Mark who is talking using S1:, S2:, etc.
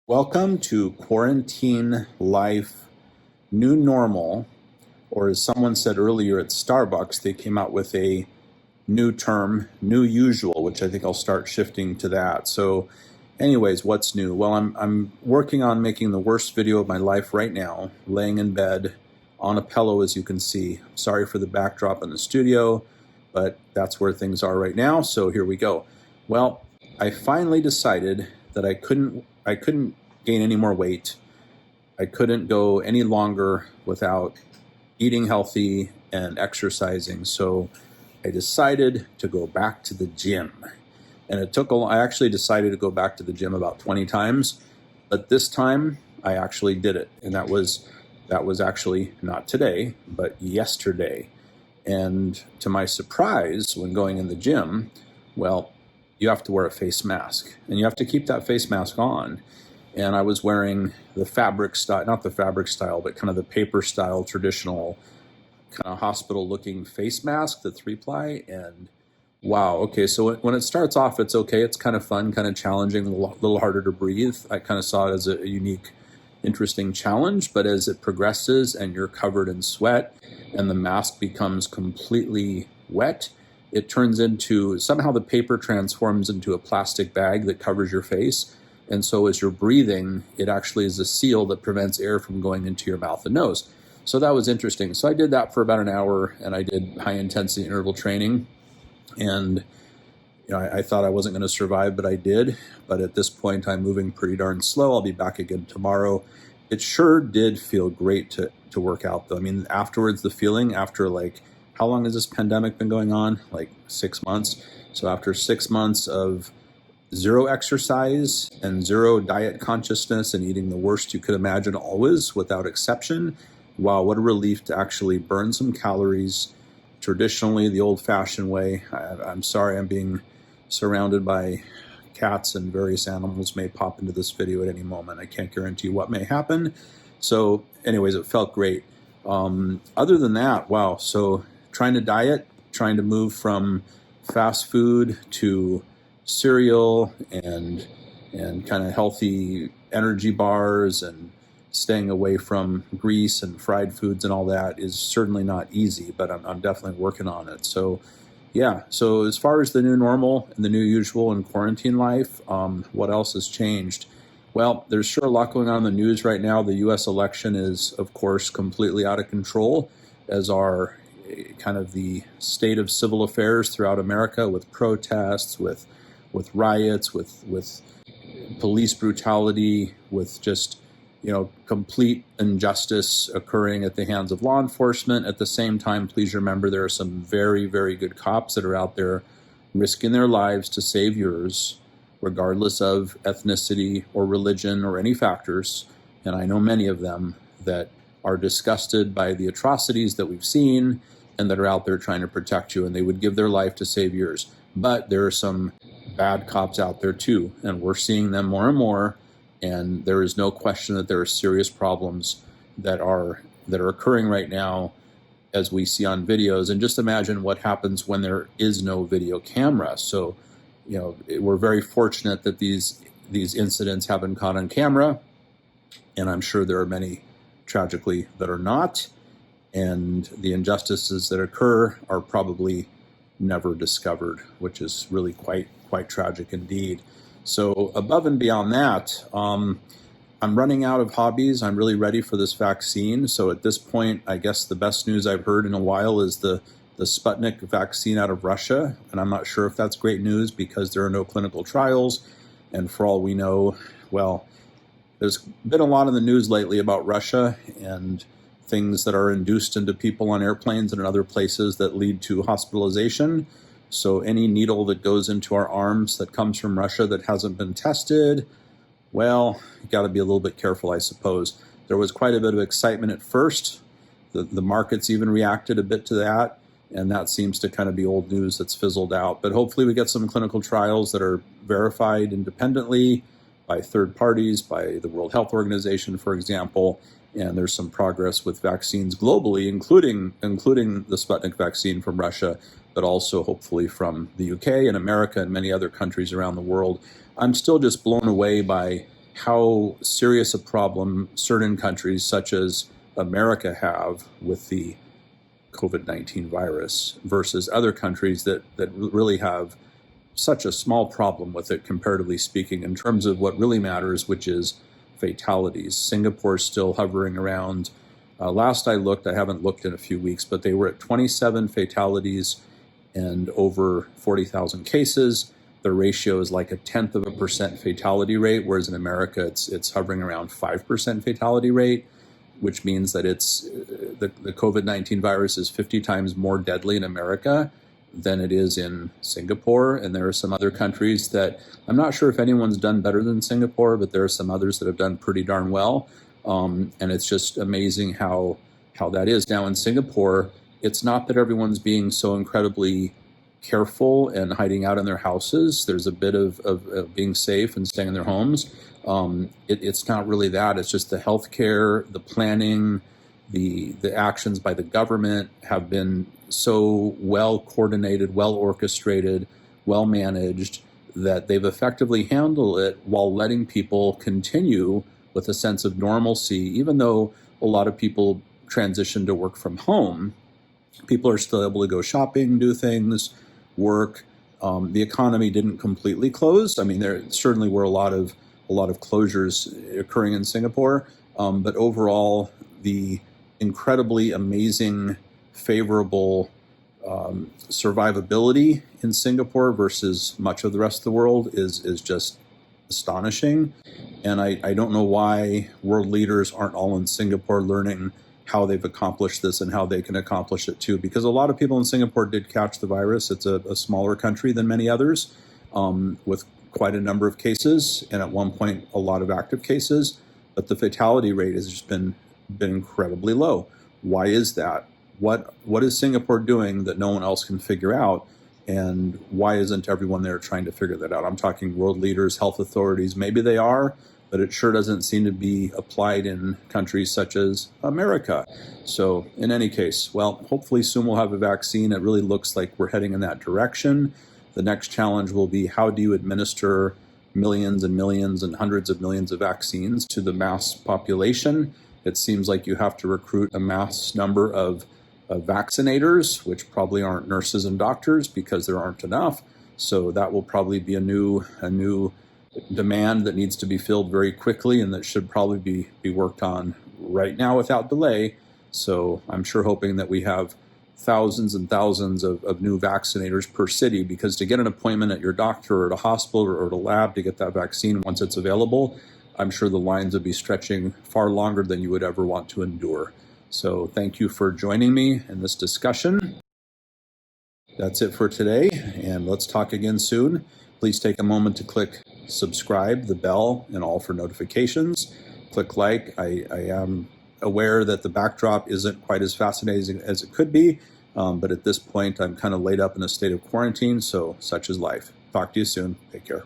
S1: Welcome to Quarantine Life New Normal, or as someone said earlier at Starbucks, they came out with a new term, new usual, which I think I'll start shifting to that. So anyways, what's new? Well, I'm working on making the worst video of my life right now, laying in bed on a pillow, as you can see. Sorry for the backdrop in the studio, but that's where things are right now, so here we go. Well, I finally decided that I couldn't gain any more weight. I couldn't go any longer without eating healthy and exercising. So I decided to go back to the gym. And I actually decided to go back to the gym about 20 times, but this time I actually did it. And that was actually not today, but yesterday. And to my surprise, when going in the gym, well, you have to wear a face mask, and you have to keep that face mask on. And I was wearing the fabric style, not the fabric style, but kind of the paper style, traditional kind of hospital looking face mask, the 3-ply. And wow, okay, so when it starts off, it's okay. It's kind of fun, kind of challenging, a little harder to breathe. I kind of saw it as a unique, interesting challenge. But as it progresses and you're covered in sweat and the mask becomes completely wet, it turns into, somehow the paper transforms into a plastic bag that covers your face. And so as you're breathing, it actually is a seal that prevents air from going into your mouth and nose. So that was interesting. So I did that for about an hour, and I did high intensity interval training. And I thought I wasn't going to survive, but I did. But at this point, I'm moving pretty darn slow. I'll be back again tomorrow. It sure did feel great to work out, though. I mean, afterwards, the feeling after how long has this pandemic been going on? Like 6 months. So after 6 months of zero exercise and zero diet consciousness and eating the worst you could imagine always without exception, wow, what a relief to actually burn some calories traditionally the old-fashioned way. I'm sorry, I'm being surrounded by cats, and various animals may pop into this video at any moment. I can't guarantee what may happen. So anyways, it felt great. Other than that, wow, so trying to diet, trying to move from fast food to cereal and kind of healthy energy bars, and staying away from grease and fried foods and all that is certainly not easy, but I'm definitely working on it. So yeah, so as far as the new normal and the new usual in quarantine life, what else has changed? Well, there's sure a lot going on in the news right now. The U.S. election is, of course, completely out of control, as are kind of the state of civil affairs throughout America, with protests, with riots, with police brutality, with just complete injustice occurring at the hands of law enforcement. At the same time, please remember there are some very, very good cops that are out there risking their lives to save yours, regardless of ethnicity or religion or any factors. And I know many of them that are disgusted by the atrocities that we've seen and that are out there trying to protect you, and they would give their life to save yours. But there are some bad cops out there too, and we're seeing them more and more. And there is no question that there are serious problems that are occurring right now, as we see on videos. And just imagine what happens when there is no video camera. So, we're very fortunate that these incidents have been caught on camera, and I'm sure there are many, tragically, that are not. And the injustices that occur are probably never discovered, which is really quite tragic indeed. So above and beyond that, I'm running out of hobbies. I'm really ready for this vaccine. So at this point, I guess the best news I've heard in a while is the Sputnik vaccine out of Russia. And I'm not sure if that's great news, because there are no clinical trials. And for all we know, well, there's been a lot in the news lately about Russia and things that are induced into people on airplanes and in other places that lead to hospitalization. So any needle that goes into our arms that comes from Russia that hasn't been tested, well, you got to be a little bit careful, I suppose. There was quite a bit of excitement at first. The markets even reacted a bit to that, and that seems to kind of be old news that's fizzled out. But hopefully we get some clinical trials that are verified independently by third parties, by the World Health Organization, for example. And there's some progress with vaccines globally, including the Sputnik vaccine from Russia, but also hopefully from the UK and America and many other countries around the world. I'm still just blown away by how serious a problem certain countries such as America have with the COVID-19 virus versus other countries that really have such a small problem with it, comparatively speaking, in terms of what really matters, which is fatalities. Singapore is still hovering around, last I looked, I haven't looked in a few weeks, but they were at 27 fatalities and over 40,000 cases. The ratio is like 0.1% fatality rate, whereas in America it's hovering around 5% fatality rate, which means that it's the COVID-19 virus is 50 times more deadly in America than it is in Singapore. And there are some other countries that I'm not sure if anyone's done better than Singapore, but there are some others that have done pretty darn well. And it's just amazing how that is. Now in Singapore, it's not that everyone's being so incredibly careful and hiding out in their houses. There's a bit of being safe and staying in their homes. It's not really that. It's just the healthcare, the planning, the actions by the government have been so well coordinated, well orchestrated, well managed that they've effectively handled it while letting people continue with a sense of normalcy. Even though a lot of people transition to work from home, people are still able to go shopping, do things, work. The economy didn't completely close. I mean, there certainly were a lot of closures occurring in Singapore, but overall, the incredibly amazing, favorable survivability in Singapore versus much of the rest of the world is just astonishing. And I don't know why world leaders aren't all in Singapore learning how they've accomplished this and how they can accomplish it too. Because a lot of people in Singapore did catch the virus. It's a smaller country than many others, with quite a number of cases, and at one point a lot of active cases, but the fatality rate has just been incredibly low. Why is that? What is Singapore doing that no one else can figure out? And why isn't everyone there trying to figure that out? I'm talking world leaders, health authorities. Maybe they are, but it sure doesn't seem to be applied in countries such as America. So in any case, well, hopefully soon we'll have a vaccine. It really looks like we're heading in that direction. The next challenge will be, how do you administer millions and millions and hundreds of millions of vaccines to the mass population? It seems like you have to recruit a mass number of vaccinators, which probably aren't nurses and doctors because there aren't enough. So that will probably be a new demand that needs to be filled very quickly, and that should probably be worked on right now without delay. So I'm sure hoping that we have thousands and thousands of new vaccinators per city, because to get an appointment at your doctor or at a hospital or at a lab to get that vaccine once it's available, I'm sure the lines would be stretching far longer than you would ever want to endure. So thank you for joining me in this discussion. That's it for today, and let's talk again soon. Please take a moment to click subscribe, the bell, and all for notifications. Click like. I am aware that the backdrop isn't quite as fascinating as it could be, but at this point I'm kind of laid up in a state of quarantine, so such is life. Talk to you soon. Take care.